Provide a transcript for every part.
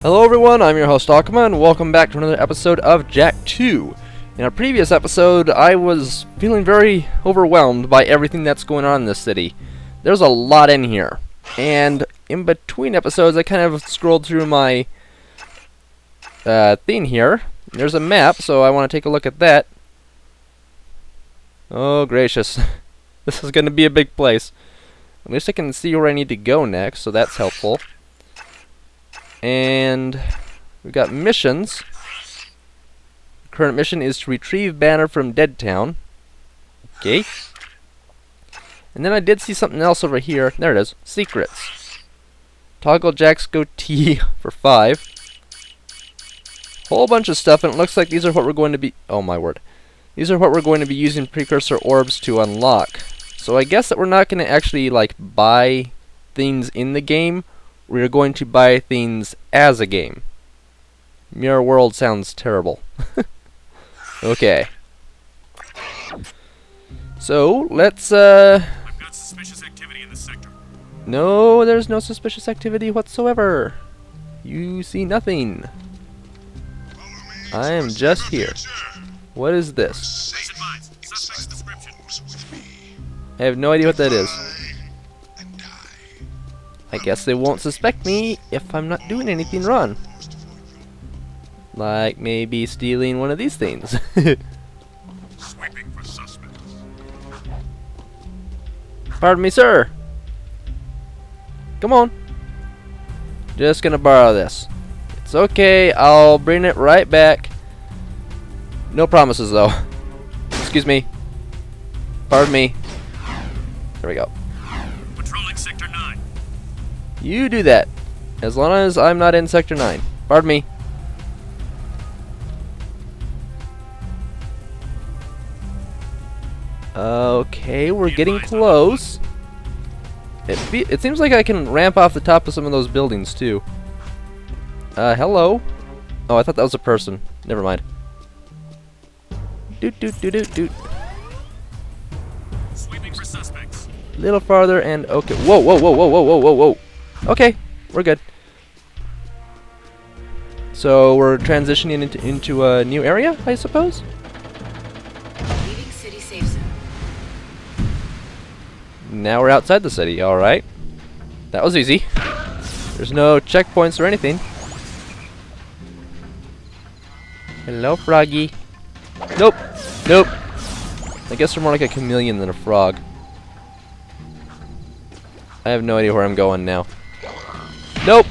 Hello everyone, I'm your host Akuma, and welcome back to another episode of Jak II. In our previous episode, I was feeling very overwhelmed by everything that's going on in this city. There's a lot in here, and in between episodes I kind of scrolled through my thing here. There's a map, so I want to take a look at that. Oh gracious, this is going to be a big place. At least I can see where I need to go next, so that's helpful. And we've got missions. The current mission is to retrieve banner from Dead Town. Okay. And then I did see something else over here. There it is. Secrets. Toggle Jak's goatee for 5. Whole bunch of stuff, and it looks like these are what we're going to be... Oh my word. These are what we're going to be using precursor orbs to unlock. So I guess that we're not going to actually like buy things in the game. We're going to buy things as a game. Mirror World sounds terrible. Okay. So, let's, I've got suspicious activity in this sector. No, there's no suspicious activity whatsoever. You see nothing. I am just here. What is this? Suspect's description. I have no idea what that is. I guess they won't suspect me if I'm not doing anything wrong. Like maybe stealing one of these things. Sweeping for suspects. Pardon me, sir. Come on. Just gonna borrow this. It's okay, I'll bring it right back. No promises though. Excuse me. Pardon me. There we go. Patrolling sector 9. You do that. As long as I'm not in Sector 9. Pardon me. Okay, we're getting close. It seems like I can ramp off the top of some of those buildings too. Hello? Oh, I thought that was a person. Never mind. Doot doot doot doot doot. Sweeping for suspects. Little farther and okay. Whoa, whoa, whoa, whoa, whoa, whoa, whoa, whoa. Okay, we're good. So we're transitioning into a new area, I suppose? Leaving city safe zone. Now we're outside the city, alright. That was easy. There's no checkpoints or anything. Hello, froggy. Nope, nope. I guess we're more like a chameleon than a frog. I have no idea where I'm going now. Nope.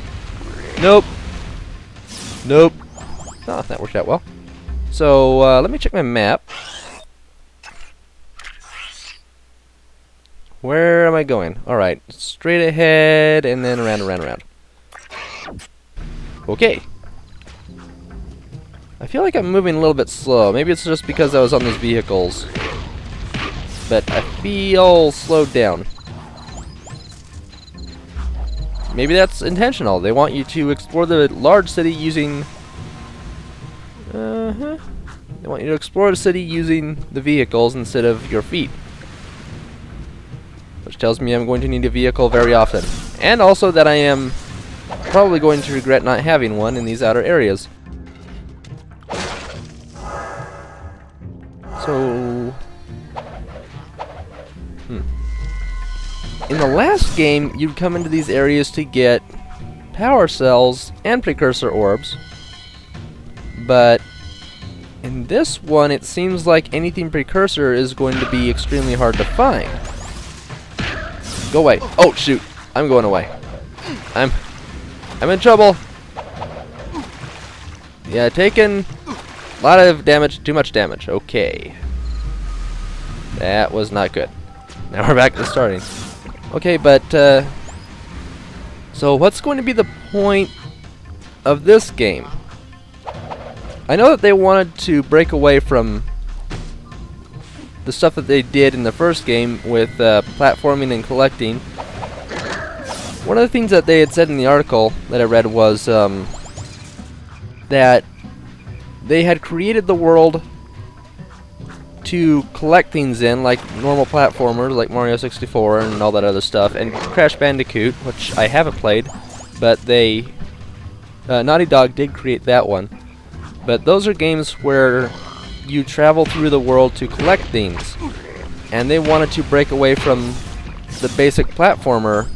Nope. Nope. Oh, that worked out well. So, let me check my map. Where am I going? Alright, straight ahead and then around, around, around. Okay. I feel like I'm moving a little bit slow. Maybe it's just because I was on those vehicles. But I feel slowed down. Maybe that's intentional. They want you to explore the large city using... They want you to explore the city using the vehicles instead of your feet. Which tells me I'm going to need a vehicle very often. And also that I am probably going to regret not having one in these outer areas. So... In the last game, you'd come into these areas to get power cells and precursor orbs. But in this one, it seems like anything precursor is going to be extremely hard to find. Go away. Oh, shoot. I'm going away. I'm in trouble. Yeah, taken a lot of damage. Too much damage. Okay. That was not good. Now we're back to starting. Okay, but, so what's going to be the point of this game? I know that they wanted to break away from the stuff that they did in the first game with platforming and collecting. One of the things that they had said in the article that I read was that they had created the world to collect things in, like normal platformers like Mario 64 and all that other stuff, and Crash Bandicoot, which I haven't played, but they Naughty Dog did create that one. But those are games where you travel through the world to collect things. And they wanted to break away from the basic platformer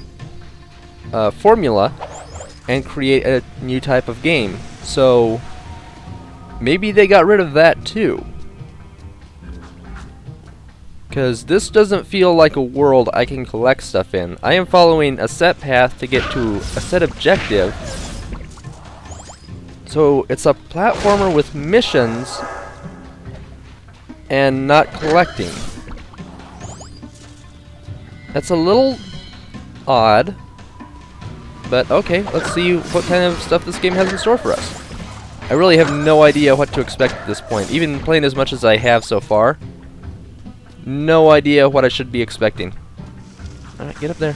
formula and create a new type of game. So maybe they got rid of that too. Because this doesn't feel like a world I can collect stuff in. I am following a set path to get to a set objective. So it's a platformer with missions and not collecting. That's a little odd. But okay, let's see what kind of stuff this game has in store for us. I really have no idea what to expect at this point. Even playing as much as I have so far. No idea what I should be expecting. Alright, get up there.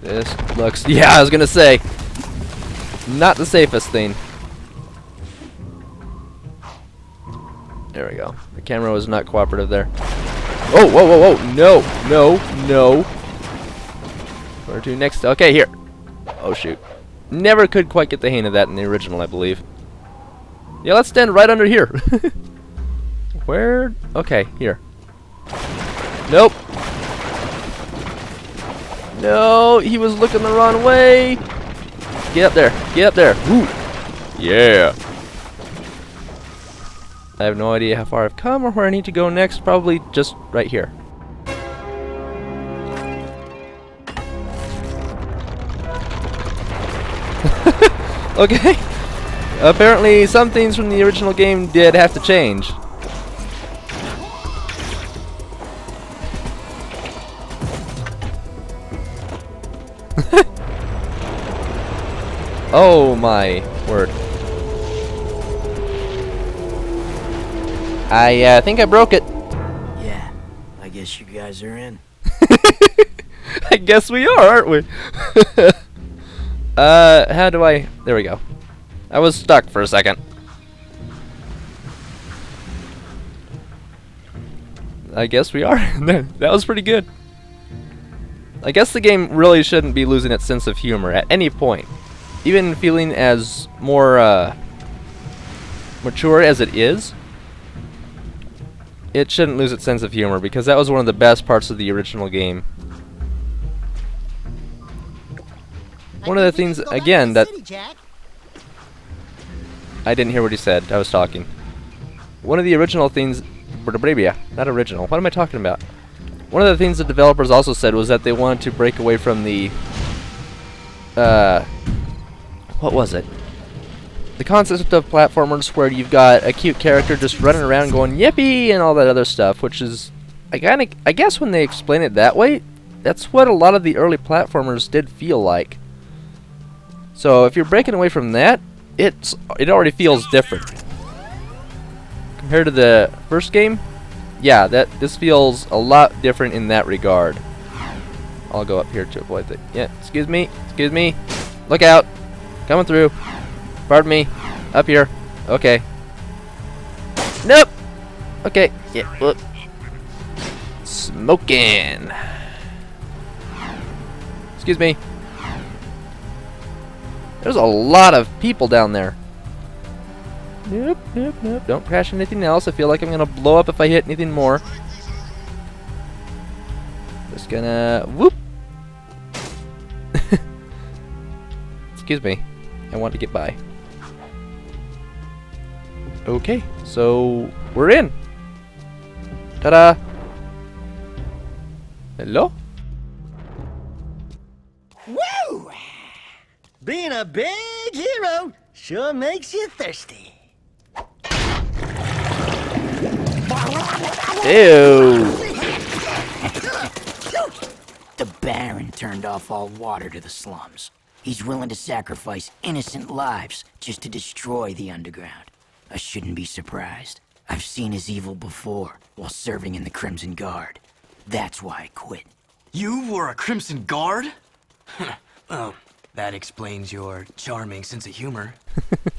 This looks... Yeah, I was gonna say. Not the safest thing. There we go. The camera was not cooperative there. Oh, whoa, whoa, whoa. No, no, no. Where to next? Okay, here. Oh, shoot. Never could quite get the hang of that in the original, I believe. Yeah, let's stand right under here. Where? Okay, here. Nope. No, he was looking the wrong way. Get up there. Get up there. Woo. Yeah. I have no idea how far I've come or where I need to go next. Probably just right here. Okay. Apparently some things from the original game did have to change. Oh my word. I think I broke it. Yeah, I guess you guys are in. I guess we are, aren't we? How do I... There we go. I was stuck for a second. I guess we are. That was pretty good. I guess the game really shouldn't be losing its sense of humor at any point. Even feeling as more mature as it is, it shouldn't lose its sense of humor, because that was one of the best parts of the original game. One of the things, again, that... I didn't hear what he said. I was talking. One of the original things... Not original. What am I talking about? One of the things the developers also said was that they wanted to break away from the... what was it? The concept of platformers where you've got a cute character just running around going yippee and all that other stuff, which is... I guess when they explain it that way, that's what a lot of the early platformers did feel like. So if you're breaking away from that, it already feels different. Compared to the first game, yeah, this feels a lot different in that regard. I'll go up here to avoid the... Yeah, excuse me, excuse me. Look out. Coming through. Pardon me. Up here. Okay. Nope. Okay. Yeah, look. Smoking. Excuse me. There's a lot of people down there. Nope, nope, nope. Don't crash anything else. I feel like I'm gonna blow up if I hit anything more. Just gonna... Whoop! Excuse me. I want to get by. Okay, so we're in. Ta-da! Hello? Woo! Being a big hero sure makes you thirsty. Ew! The Baron turned off all water to the slums. He's willing to sacrifice innocent lives just to destroy the underground. I shouldn't be surprised. I've seen his evil before while serving in the Crimson Guard. That's why I quit. You were a Crimson Guard? Well, that explains your charming sense of humor.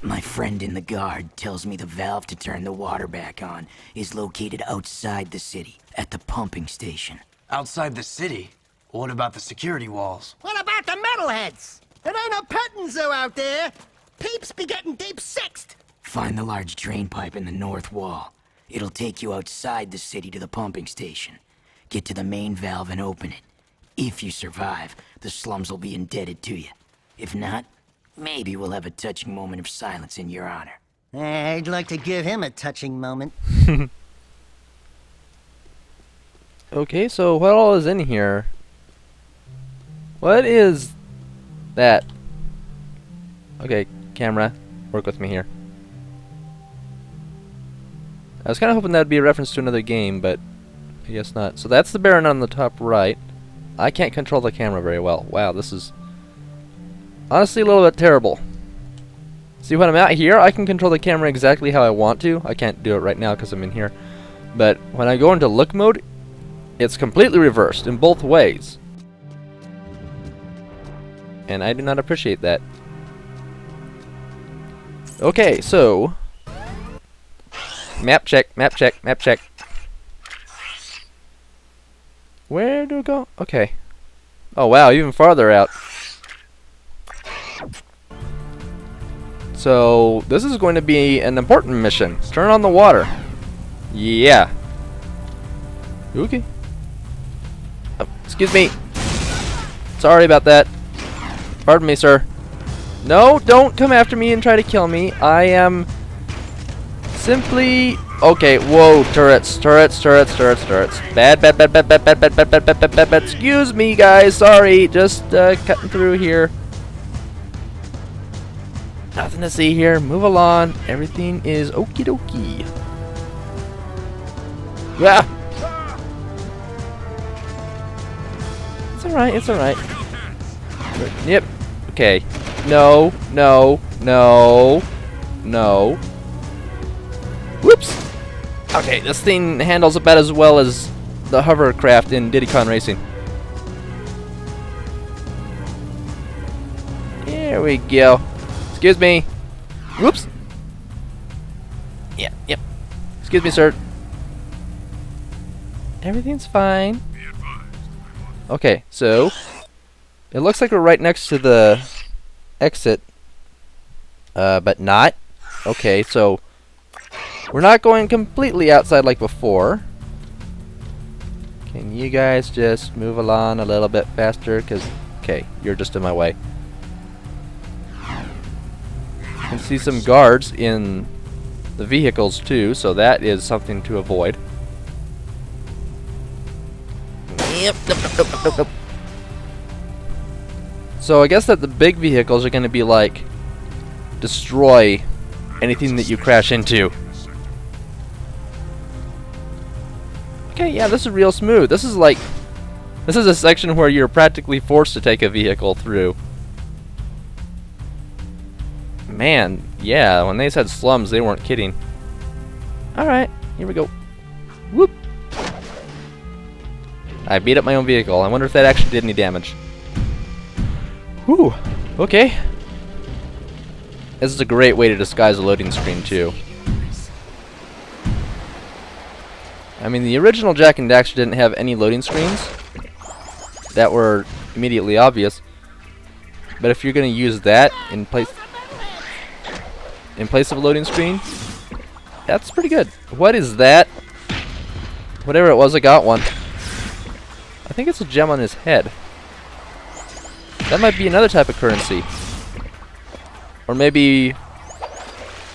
My friend in the Guard tells me the valve to turn the water back on is located outside the city, at the pumping station. Outside the city? What about the security walls? What about the metalheads? There ain't no petting zoo out there. Peeps be getting deep sixed. Find the large drain pipe in the north wall. It'll take you outside the city to the pumping station. Get to the main valve and open it. If you survive, the slums will be indebted to you. If not, maybe we'll have a touching moment of silence in your honor. I'd like to give him a touching moment. Okay, so what all is in here? What is that? Okay, camera, work with me here. I was kind of hoping that would be a reference to another game, but I guess not. So that's the Baron on the top right. I can't control the camera very well. Wow, this is honestly a little bit terrible. See, when I'm out here, I can control the camera exactly how I want to. I can't do it right now because I'm in here. But when I go into look mode, it's completely reversed in both ways. And I do not appreciate that. Okay, so map check, map check, map check. Where do we go? Okay. Oh wow, even farther out. So this is going to be an important mission. Turn on the water. Yeah. Okay. Oh, excuse me. Sorry about that. Pardon me, sir. No, don't come after me and try to kill me. I am simply... Okay, whoa, turrets, turrets, turrets, turrets, turrets. Bad, bad, bad, bad, bad, bad, bad, bad, bad, bad, bad, bad, bad. Excuse me, guys. Sorry, just cutting through here. Nothing to see here. Move along. Everything is okie dokie. Ah! It's alright, it's alright. Yep. Okay. No, no, no, no. Whoops! Okay, this thing handles about as well as the hovercraft in Diddy Kong Racing. There we go. Excuse me. Whoops! Yeah, yep. Excuse me, sir. Everything's fine. Okay, so it looks like we're right next to the exit, but not. Okay, so we're not going completely outside like before. Can you guys just move along a little bit faster? Because, okay, you're just in my way. You can see some guards in the vehicles too, so that is something to avoid. Yep, nope, nope, nope, nope, nope. So I guess that the big vehicles are going to be like destroy anything that you crash into. Okay, yeah, this is real smooth. This is a section where you're practically forced to take a vehicle through. Man, yeah, when they said slums, they weren't kidding. Alright, here we go. Whoop! I beat up my own vehicle. I wonder if that actually did any damage. Whew, okay. This is a great way to disguise a loading screen, too. I mean, the original Jak and Daxter didn't have any loading screens that were immediately obvious. But if you're going to use that in place of a loading screen, that's pretty good. What is that? Whatever it was, I got one. I think it's a gem on his head. That might be another type of currency. Or maybe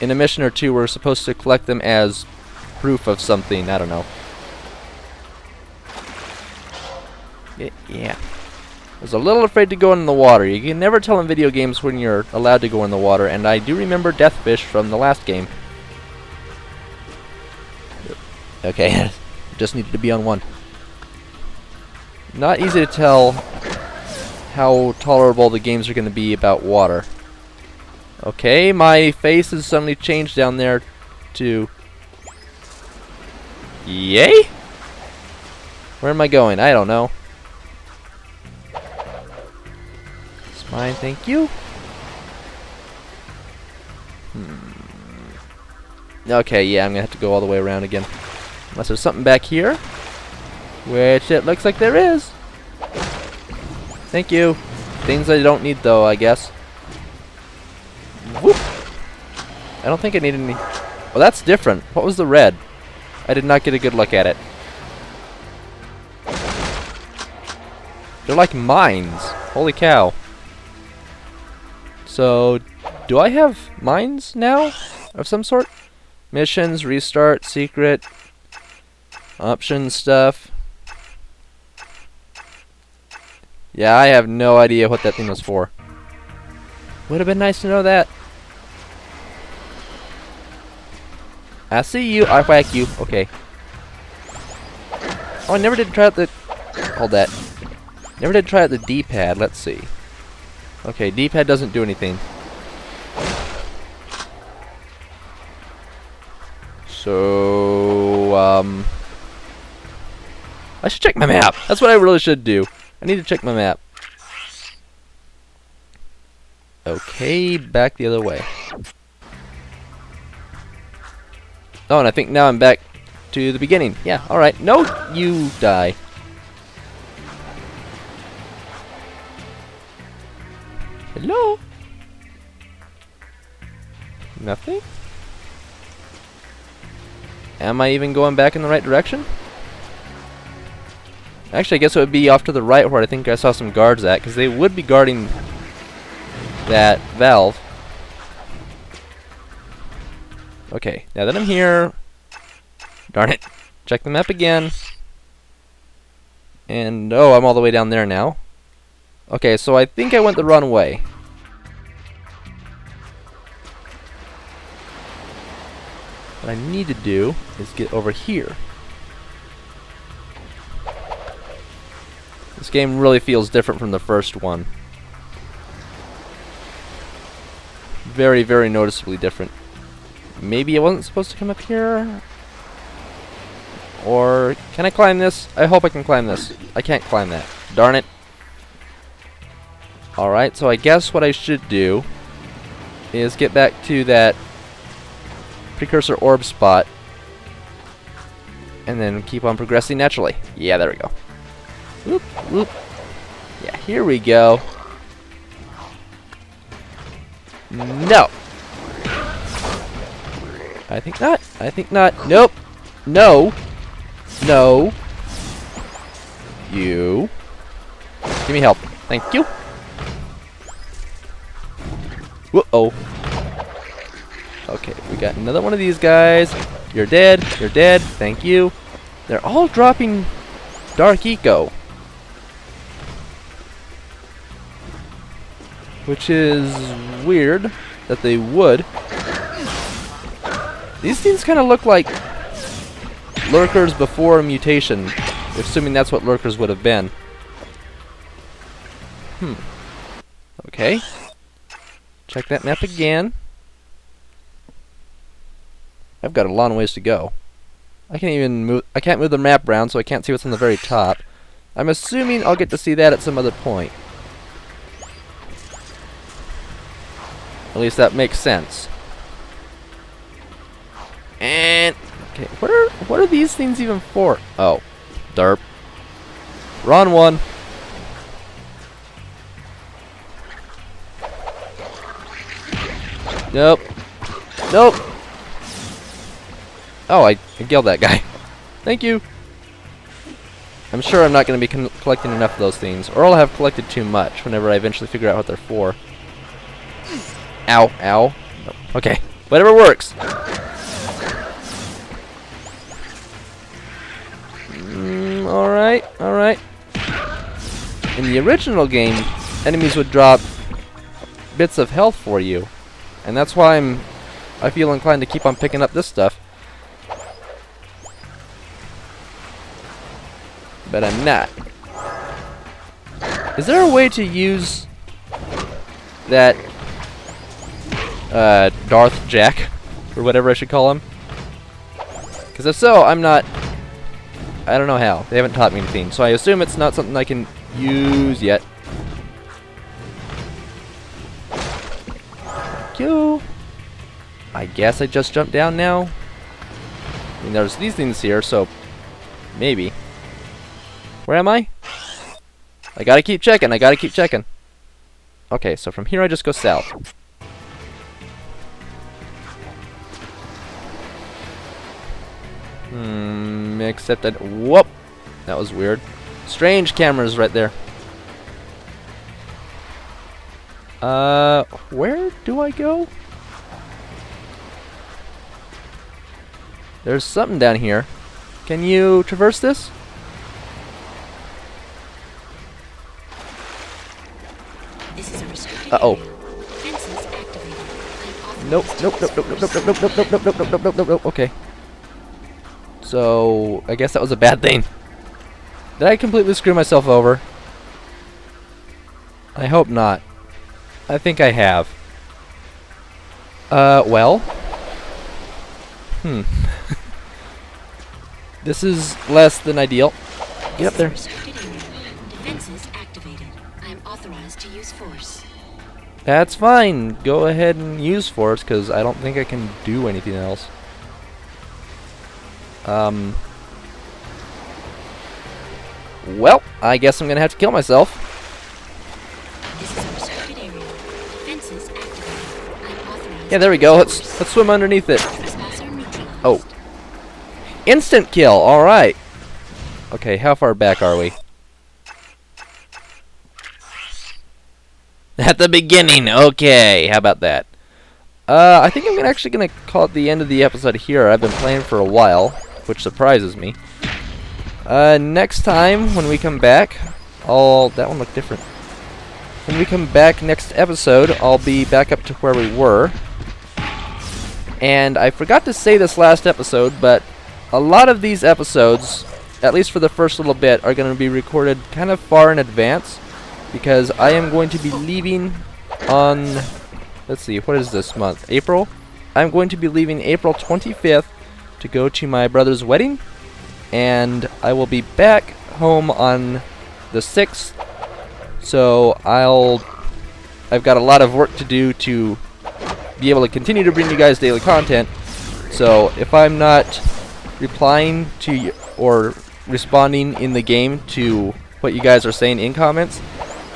in a mission or two we're supposed to collect them as proof of something. I don't know. Yeah. I was a little afraid to go in the water. You can never tell in video games when you're allowed to go in the water, and I do remember Deathfish from the last game. Okay, just needed to be on one. Not easy to tell how tolerable the games are going to be about water. Okay, my face has suddenly changed down there to... Yay? Where am I going? I don't know. It's fine, thank you. Okay, yeah, I'm going to have to go all the way around again. Unless there's something back here. Which it looks like there is. Thank you. Things I don't need though, I guess. Whoop! I don't think I need any... Well, that's different. What was the red? I did not get a good look at it. They're like mines. Holy cow. So, do I have mines now? Of some sort? Missions, restart, secret, options stuff. Yeah, I have no idea what that thing was for. Would have been nice to know that. I see you, I whack you. Okay. Oh, I never did try out the... Hold that. Never did try out the D-pad. Let's see. Okay, D-pad doesn't do anything. So, I should check my map. That's what I really should do. I need to check my map. Okay, back the other way. Oh, and I think now I'm back to the beginning. Yeah, alright. No, you die. Hello? Nothing? Am I even going back in the right direction? Actually, I guess it would be off to the right where I think I saw some guards at, because they would be guarding that valve. Okay, now that I'm here... Darn it. Check the map again. And, oh, I'm all the way down there now. Okay, so I think I went the wrong way. What I need to do is get over here. This game really feels different from the first one. Very, very noticeably different. Maybe I wasn't supposed to come up here? Or, can I climb this? I hope I can climb this. I can't climb that. Darn it. Alright, so I guess what I should do is get back to that precursor orb spot and then keep on progressing naturally. Yeah, there we go. Whoop, whoop. Yeah, here we go. No. I think not. I think not. Nope. No. No. You. Give me help. Thank you. Whoa. Okay, we got another one of these guys. You're dead. You're dead. Thank you. They're all dropping Dark Eco. Which is weird that they would. These things kind of look like lurkers before a mutation, assuming that's what lurkers would have been. Okay. Check that map again. I've got a long ways to go. I can't move the map around, so I can't see what's on the very top. I'm assuming I'll get to see that at some other point. At least that makes sense. And okay, what are these things even for? Oh, derp. Wrong one. Nope. Nope. Oh, I killed that guy. Thank you. I'm sure I'm not going to be collecting enough of those things, or I'll have collected too much whenever I eventually figure out what they're for. Ow, ow. Okay, whatever works. Alright, alright. In the original game, enemies would drop bits of health for you. And that's why I feel inclined to keep on picking up this stuff. But I'm not. Is there a way to use that Darth Jak, or whatever I should call him? Because if so, I don't know how. They haven't taught me anything, so I assume it's not something I can use yet. Thank you. I guess I just jumped down now. I mean, there's these things here, so maybe. Where am I? I gotta keep checking. I gotta keep checking. Okay, so from here I just go south. Except that, whoop, that was weird. Strange cameras right there. Where do I go? There's something down here. Can you traverse this? This is a restricted Uh-oh. area. Fences activated. I'm Nope, authorized nope, to nope, use nope, force. nope, nope, nope, nope, nope, nope, nope, nope, nope, nope, okay. So, I guess that was a bad thing. Did I completely screw myself over? I hope not. I think I have. Well. This is less than ideal. Get up there. This is a restricted area. Defenses activated. I am authorized to use force. That's fine. Go ahead and use force, because I don't think I can do anything else. Well, I guess I'm gonna have to kill myself. This is a restricted area. Defenses activated. I am authorized. Yeah, there we go. Let's swim underneath it. Trespasser neutralized. Oh. Instant kill. All right. Okay, how far back are we? At the beginning. Okay, how about that? I think I'm actually gonna call it the end of the episode here. I've been playing for a while, which surprises me. Next time when we come back, that one looked different. When we come back next episode, I'll be back up to where we were. And I forgot to say this last episode, but a lot of these episodes, at least for the first little bit, are going to be recorded kind of far in advance, because I am going to be leaving on, let's see, what is this month? April? I'm going to be leaving April 25th to go to my brother's wedding, and I will be back home on the 6th, so I've got a lot of work to do to be able to continue to bring you guys daily content. So if I'm not replying to you or responding in the game to what you guys are saying in comments,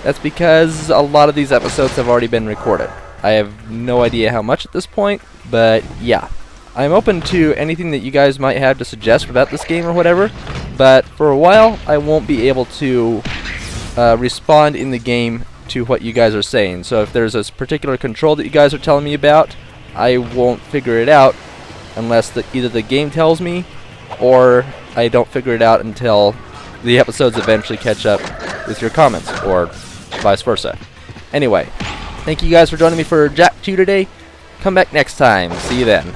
that's because a lot of these episodes have already been recorded. I have no idea how much at this point, but yeah. I'm open to anything that you guys might have to suggest about this game or whatever, but for a while I won't be able to respond in the game to what you guys are saying. So if there's a particular control that you guys are telling me about, I won't figure it out unless either the game tells me, or I don't figure it out until the episodes eventually catch up with your comments, or vice versa. Anyway, thank you guys for joining me for Jak II today. Come back next time. See you then.